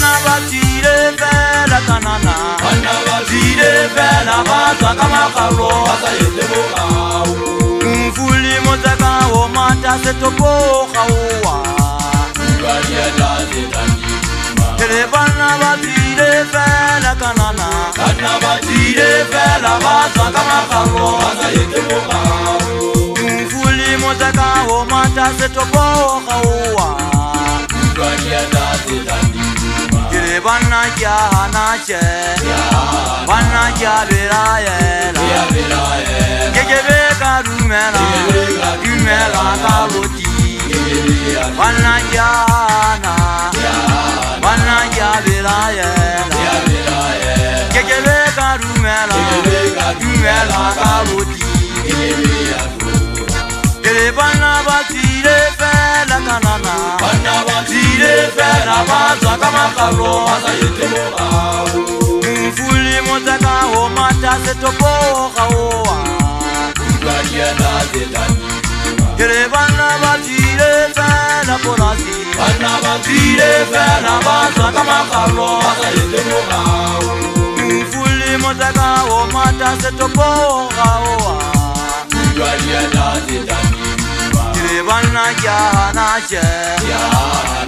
Banna batire fela kanana Banna batire fela baza kama karo Baza yete mokao Mfuli mozaka o mata setopo kawa Mbali ya daze tandima Kele banna batire fela kanana Banna batire fela baza kama karo Baza yete mokao Mfuli mozaka o mata setopo kawa Mbali ya daze tandima Kile banna kya nache Banna kya biraye Kekebe karumela Dumela karoti Banna kya na Banna kya biraye Kekebe karumela Dumela karoti Kile banna batire fela kanana Banna batire fela baza kama karo Baza yete mokao Mfuli mozaka o mata setopo kawa Mbali ya daze tandima Kile banna batire fela polasi Banna batire fela baza kama karo Baza yete mokao Mfuli mozaka o mata setopo kawa Mbali ya daze tandima Banna kya nache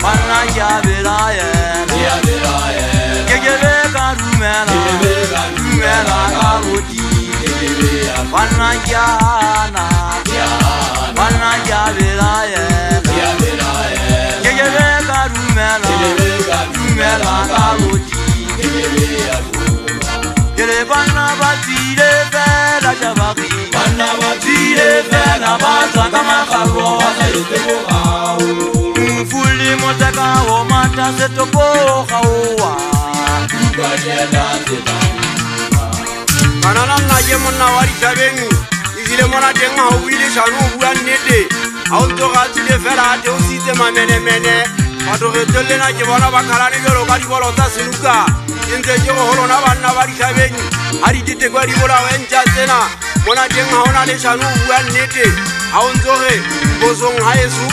Banna kya biraye Kekebe karumela Dumela karoti Banna kya na Banna kya biraye Kekebe karumela Dumela karoti Kele banna batire fela jabaki Banna batire fela baza kama karo Baza yete mokao Mfuli mozaka o mata setopo kawa Mbali ya daze tandima Kanana naje mona wari tabengi Izile mona tenga hawili shanu buya nete Aunto katile fela ate usite mamene mene Matore tole na jibona bakarani gero kari bolo tasinuka Inze joko holo na banna wari tabengi Hari jite kwa ribola wencha tena Mona tenga hona le shanu buya nete Auntohe bozong haesu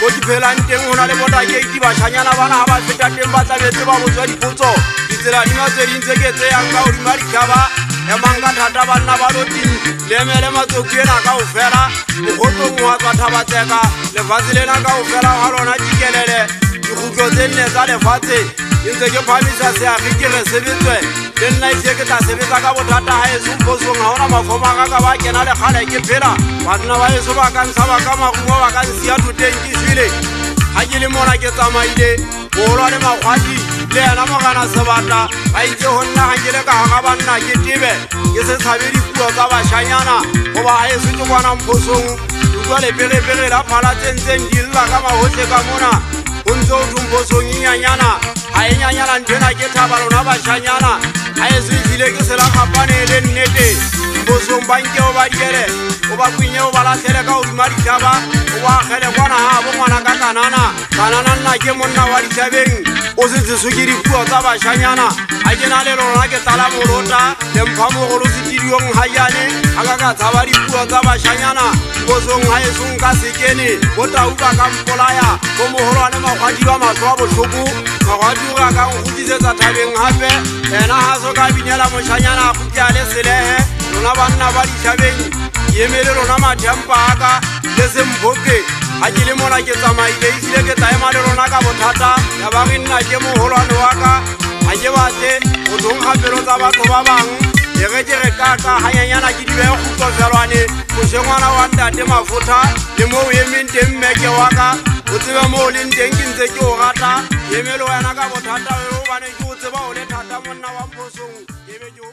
Boti pela ntenga hona le bota keiti bashanyana bana haba feta temba tabete babozwa diputso Itela nimateri nzekete yanga urimari kaba Emanga tata banna baloti Lemele matokena ka ufera Ukoto muhatwa tabateka Lefazile na ka ufera halona jikelele Ikukyo zenne za lefate Inzeke pamisa se akikire sebitwe Denna iseke ta sebita ka botata haesu Mposo ngahona mafoma kaka wake na le khale kipira Wadna waesu bakansaba kama kuwa wakansiya tutenki shwile Hajili mona ketama ile Bolo ne makhwati Le yana magana sebata Baitse honna hangile ka hakabanna kitibe Kese tshabedi puo tsa bashanyana Goba haesu tjokwana mposong Utlwale pere la phala tsentseng dilla ka mahotle ka mona Unzo uthumposong inyanyana Hae nyanyana ntena ke thaba lona bashanyana Haesu itile ke sela kapane le nnete Mposong banke o badikele O ba kwinye o balatlele ka odimari thaba O ba khele kwana habo ngwana ka kanana Kanana nna ke monna wa ditabeng O se tsesukiri puo tsa bashanyana Ha ke na le lona ke tala molota Le mpha mogolo setiriong hayane Ha ka ka tshaba dipuo tsa bashanyana Mposong haesu nka sekene O tauka ka mpolaya O moholwane makhwadi ba maswa botlhoko Makhwadi o ka nkgutisetsa thabeng hape Ena haso ka binyela moshanyana a khutia le selehe Lona banna ba ditabeng Yemele lona mathempa aka Le semphoke Ha ke le mona ke tsamaile Isile ke taema le lona ka bothata Ya ba re nna ke moholwane wa ka Ha ke batle o thonkgapelo tsa batho ba bang Ege ke re kaka hanyanyana ke dibe khutlofelwane Moshengwana wa ntate mafotha Le mo o emeng teng mmeke wa ka O tsebe mo o leng teng ke ntse ke o rata Yemele wena ka bothata O bane ke o tseba o le thata monna wa Mposong Ke be ke o